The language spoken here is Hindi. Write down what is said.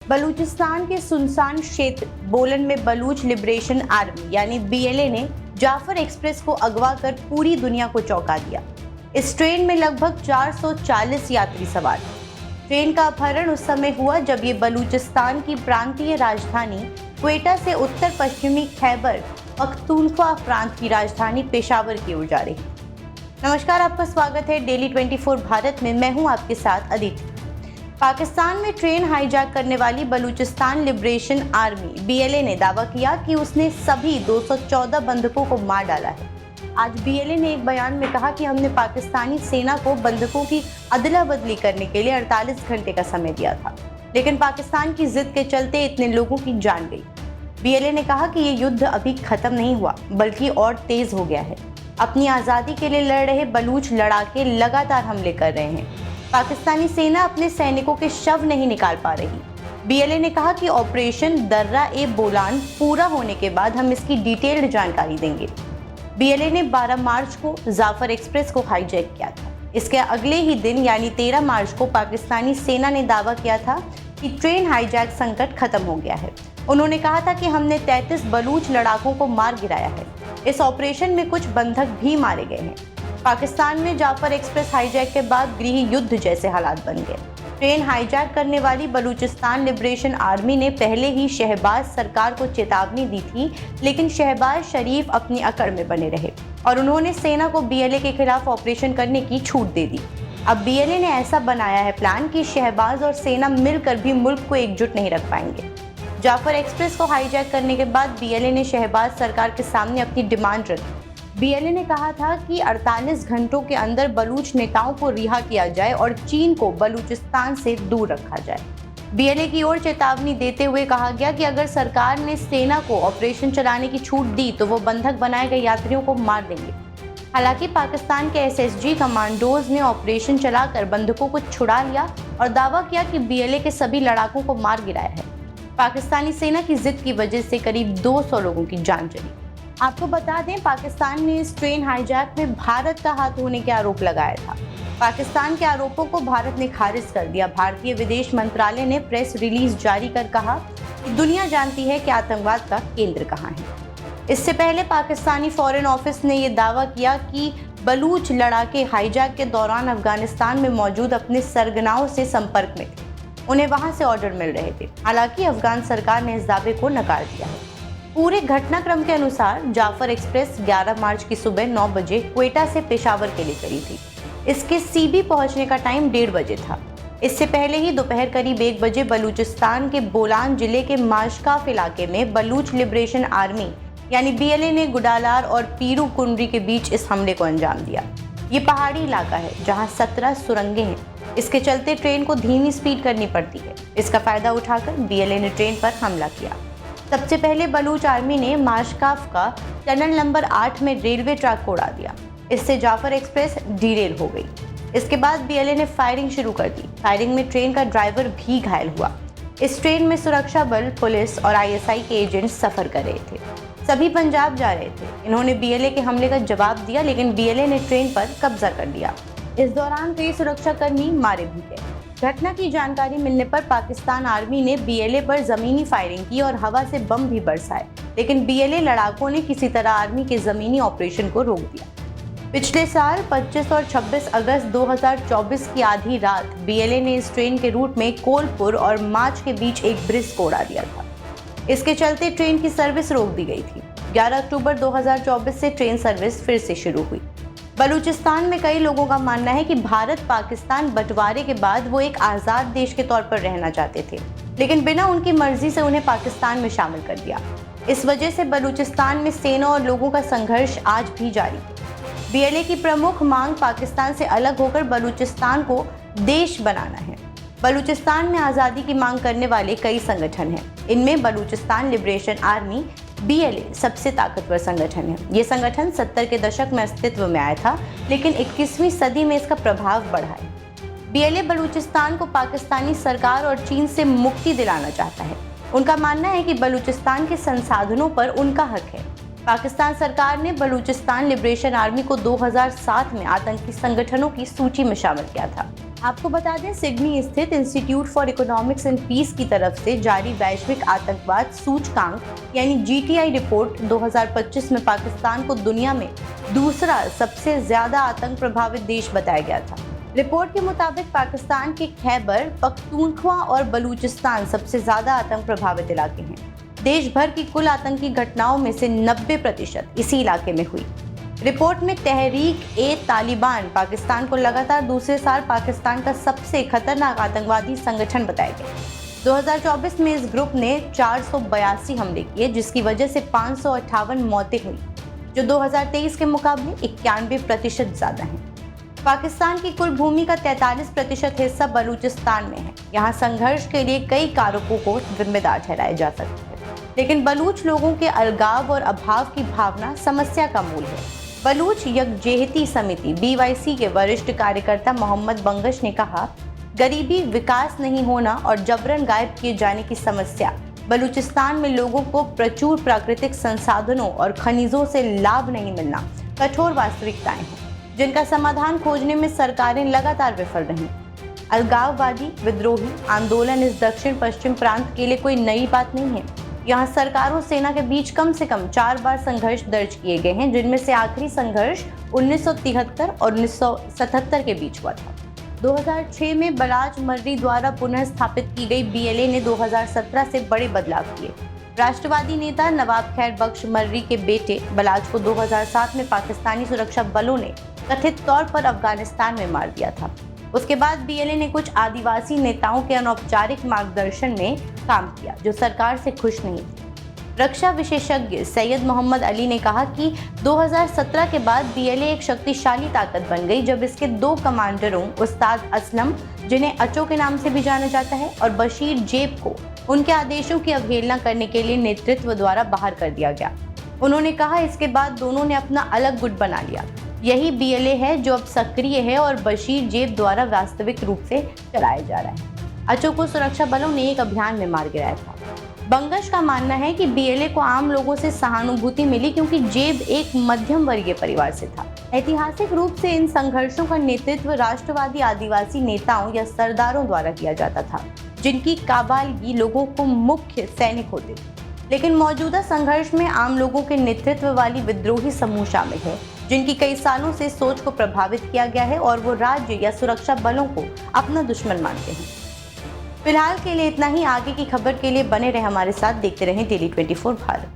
बलूचिस्तान के सुनसान क्षेत्र बोलन में बलूच लिबरेशन आर्मी यानी बीएलए ने जाफर एक्सप्रेस को अगवा कर पूरी दुनिया को चौंका दिया। इस ट्रेन में लगभग 440 यात्री सवार थे। ट्रेन का अपहरण उस समय हुआ जब ये बलूचिस्तान की प्रांतीय राजधानी क्वेटा से उत्तर पश्चिमी खैबर पख्तूनख्वा प्रांत की राजधानी पेशावर की ओर जा रही। नमस्कार, आपका स्वागत है डेली 24 भारत में। मैं हूं आपके साथ अदिति। पाकिस्तान में ट्रेन हाईजैक करने वाली बलूचिस्तान लिबरेशन आर्मी बीएलए ने दावा किया कि उसने सभी 214 बंधकों को मार डाला है। आज बीएलए ने एक बयान में कहा कि हमने पाकिस्तानी सेना को बंधकों की अदला बदली करने के लिए 48 घंटे का समय दिया था, लेकिन पाकिस्तान की जिद के चलते इतने लोगों की जान गई। बीएलए ने कहा कि ये युद्ध अभी खत्म नहीं हुआ बल्कि और तेज हो गया है। अपनी आज़ादी के लिए लड़ रहे बलूच लड़ाके लगातार हमले कर रहे हैं। पाकिस्तानी सेना अपने सैनिकों के शव नहीं निकाल पा रही। बीएलए ने कहा कि ऑपरेशन दर्रा ए बोलान पूरा होने के बाद हम इसकी डिटेल्ड जानकारी देंगे। बीएलए ने 12 मार्च को जाफर एक्सप्रेस को हाईजैक किया था। इसके अगले ही दिन यानी 13 मार्च को पाकिस्तानी सेना ने दावा किया था कि ट्रेन हाईजैक संकट खत्म हो गया है। उन्होंने कहा था कि हमने 33 बलूच लड़ाकों को मार गिराया है। इस ऑपरेशन में कुछ बंधक भी मारे गए हैं। पाकिस्तान में जाफर एक्सप्रेस हाईजैक के बाद गृह युद्ध जैसे हालात बन गए। ट्रेन हाईजैक करने वाली बलूचिस्तान लिबरेशन आर्मी ने पहले ही शहबाज सरकार को चेतावनी दी थी, लेकिन शहबाज शरीफ अपनी अकड़ में बने रहे और उन्होंने सेना को बीएलए के खिलाफ ऑपरेशन करने की छूट दे दी। अब बीएलए ने ऐसा बनाया है प्लान कि शहबाज और सेना मिलकर भी मुल्क को एकजुट नहीं रख पाएंगे। जाफर एक्सप्रेस को हाईजैक करने के बाद बीएलए ने शहबाज सरकार के सामने अपनी डिमांड रखी। बीएलए ने कहा था कि 48 घंटों के अंदर बलूच नेताओं को रिहा किया जाए और चीन को बलूचिस्तान से दूर रखा जाए। बीएलए की ओर चेतावनी देते हुए कहा गया कि अगर सरकार ने सेना को ऑपरेशन चलाने की छूट दी तो वो बंधक बनाए गए यात्रियों को मार देंगे। हालांकि पाकिस्तान के एसएसजी कमांडोज ने ऑपरेशन चलाकर बंधकों को छुड़ा लिया और दावा किया कि बीएलए के सभी लड़ाकों को मार गिराया है। पाकिस्तानी सेना की जिद की वजह से करीब 200 लोगों की जान चली। आपको बता दें, पाकिस्तान ने इस ट्रेन हाईजैक में भारत का हाथ होने के आरोप लगाया था। पाकिस्तान के आरोपों को भारत ने खारिज कर दिया। भारतीय विदेश मंत्रालय ने प्रेस रिलीज जारी कर कहा कि दुनिया जानती है कि आतंकवाद का केंद्र कहाँ है। इससे पहले पाकिस्तानी फॉरेन ऑफिस ने यह दावा किया कि बलूच लड़ाके हाईजैक के दौरान अफगानिस्तान में मौजूद अपने सरगनाओं से संपर्क में थे। उन्हें वहां से ऑर्डर मिल रहे थे। हालांकि अफगान सरकार ने इस दावे को नकार दिया है। पूरे घटनाक्रम के अनुसार जाफर एक्सप्रेस 11 मार्च की सुबह 9 बजे क्वेटा से पेशावर के लिए चली थी। इसके सीबी पहुंचने का टाइम 1:30 बजे था। इससे पहले ही दोपहर करीब 1 बजे बलूचिस्तान के बोलान जिले के माशकाफ इलाके में बलूच लिबरेशन आर्मी यानी बीएलए ने गुडालार और पीरू कुंडरी के बीच इस हमले को अंजाम दिया। ये पहाड़ी इलाका है जहाँ 17 सुरंगें हैं। इसके चलते ट्रेन को धीमी स्पीड करनी पड़ती है। इसका फायदा उठाकर बीएलए ने ट्रेन पर हमला किया। सबसे पहले बलूच आर्मी ने माशकाफ का टनल नंबर 8 में रेलवे ट्रैक को उड़ा दिया। इससे जाफर एक्सप्रेस डीरेल हो गई। इसके बाद बीएलए ने फायरिंग शुरू कर दी। फायरिंग में ट्रेन का ड्राइवर भी घायल हुआ। इस ट्रेन में सुरक्षा बल, पुलिस और आईएसआई के एजेंट सफर कर रहे थे। सभी पंजाब जा रहे थे। इन्होंने बीएलए के हमले का जवाब दिया, लेकिन बीएलए ने ट्रेन पर कब्जा कर लिया। इस दौरान कई सुरक्षाकर्मी मारे भी गए। घटना की जानकारी मिलने पर पाकिस्तान आर्मी ने बीएलए पर जमीनी फायरिंग की और हवा से बम भी बरसाए, लेकिन बीएलए लड़ाकों ने किसी तरह आर्मी के जमीनी ऑपरेशन को रोक दिया। पिछले साल 25 और 26 अगस्त 2024 की आधी रात बीएलए ने इस ट्रेन के रूट में कोलपुर और माच के बीच एक ब्रिज को उड़ा दिया था। इसके चलते ट्रेन की सर्विस रोक दी गई थी। 11 अक्टूबर 2024 से ट्रेन सर्विस फिर से शुरू हुई। बलूचिस्तान में कई लोगों का मानना है कि भारत पाकिस्तान बंटवारे के बाद वो एक आज़ाद देश के तौर पर रहना चाहते थे, लेकिन बिना उनकी मर्जी से उन्हें पाकिस्तान में शामिल कर दिया। इस वजह से बलूचिस्तान में सेना और लोगों का संघर्ष आज भी जारी है। बीएलए की प्रमुख मांग पाकिस्तान से अलग होकर बलूचिस्तान को देश बनाना है। बलूचिस्तान में आज़ादी की मांग करने वाले कई संगठन हैं। इनमें बलूचिस्तान लिबरेशन आर्मी बीएलए सबसे ताकतवर संगठन है। ये संगठन 70 के दशक में अस्तित्व में आया था, लेकिन 21वीं सदी में इसका प्रभाव बढ़ा है। बीएलए बलूचिस्तान को पाकिस्तानी सरकार और चीन से मुक्ति दिलाना चाहता है। उनका मानना है कि बलूचिस्तान के संसाधनों पर उनका हक है। पाकिस्तान सरकार ने बलूचिस्तान लिबरेशन आर्मी को 2007 में आतंकी संगठनों की सूची में शामिल किया था। आपको बता दें, सिडनी स्थित institute for economics and peace की तरफ से जारी वैश्विक आतंकवाद सूचकांक यानी GTI रिपोर्ट 2025 में पाकिस्तान को दुनिया में दूसरा सबसे ज्यादा आतंक प्रभावित देश बताया गया था। रिपोर्ट के मुताबिक पाकिस्तान के खैबर पख्तूनख्वा और बलूचिस्तान सबसे ज्यादा आतंक प्रभावित इलाके हैं। देश भर की कुल आतंकी घटनाओं में से 90% इसी इलाके में हुई। रिपोर्ट में तहरीक-ए-तालिबान पाकिस्तान को लगातार दूसरे साल पाकिस्तान का सबसे खतरनाक आतंकवादी संगठन बताया गया। 2024 में इस ग्रुप ने 482 हमले किए, जिसकी वजह से 558 मौतें हुई, जो 2023 के मुकाबले 91% ज्यादा है। पाकिस्तान की कुल भूमि का 43% हिस्सा बलूचिस्तान में है। यहाँ संघर्ष के लिए कई कारकों को जिम्मेदार ठहराया जा सकता है, लेकिन बलूच लोगों के अलगाव और अभाव की भावना समस्या का मूल है। बलूच यकजेहती समिति BYC के वरिष्ठ कार्यकर्ता मोहम्मद बंगश ने कहा, गरीबी, विकास नहीं होना और जबरन गायब किए जाने की समस्या बलूचिस्तान में लोगों को प्रचुर प्राकृतिक संसाधनों और खनिजों से लाभ नहीं मिलना कठोर वास्तविकताएं हैं, जिनका समाधान खोजने में सरकारें लगातार विफल रहीं। अलगाववादी विद्रोही आंदोलन इस दक्षिण पश्चिम प्रांत के लिए कोई नई बात नहीं है। यहाँ सरकार और सेना के बीच कम से कम 4 बार संघर्ष दर्ज किए गए हैं, जिनमें से आखिरी संघर्ष 1973 और 1977 के बीच हुआ था। 2006 में बलाच मर्री द्वारा पुनर्स्थापित की गई BLA ने 2017 से बड़े बदलाव किए। राष्ट्रवादी नेता नवाब खैर बख्श मर्री के बेटे बलाच को 2007 में पाकिस्तानी सुरक्षा बलों ने कथित तौर पर अफगानिस्तान में मार दिया था। उसके बाद BLA ने कुछ आदिवासी नेताओं के अनौपचारिक मार्गदर्शन में काम किया, जो सरकार से खुश नहीं थे। रक्षा विशेषज्ञ सैयद मोहम्मद अली ने कहा कि 2017 के बाद BLA एक शक्तिशाली ताकत बन गई, जब इसके 2 कमांडरों उस्ताद असलम, जिन्हें अचो के नाम से भी जाना जाता है, और बशीर जेब को उनके आदेशों की अवहेलना करने के लिए नेतृत्व द्वारा बाहर कर दिया गया। उन्होंने कहा, इसके बाद दोनों ने अपना अलग गुट बना लिया। यही BLA है जो अब सक्रिय है और बशीर जेब द्वारा वास्तविक रूप से चलाया जा रहा है। अचो को सुरक्षा बलों ने एक अभियान में मार गिराया था। बंगश का मानना है कि BLA को आम लोगों से सहानुभूति मिली, क्योंकि जेब एक मध्यम वर्गीय परिवार से था। ऐतिहासिक रूप से इन संघर्षों का नेतृत्व राष्ट्रवादी आदिवासी नेताओं या सरदारों द्वारा किया जाता था, जिनकी काबालगी लोगों को मुख्य सैनिक होते थे। लेकिन मौजूदा संघर्ष में आम लोगों के नेतृत्व वाली विद्रोही समूह शामिल है, जिनकी कई सालों से सोच को प्रभावित किया गया है और वो राज्य या सुरक्षा बलों को अपना दुश्मन मानते हैं। फिलहाल के लिए इतना ही। आगे की खबर के लिए बने रहे हमारे साथ, देखते रहें Daily 24 भारत।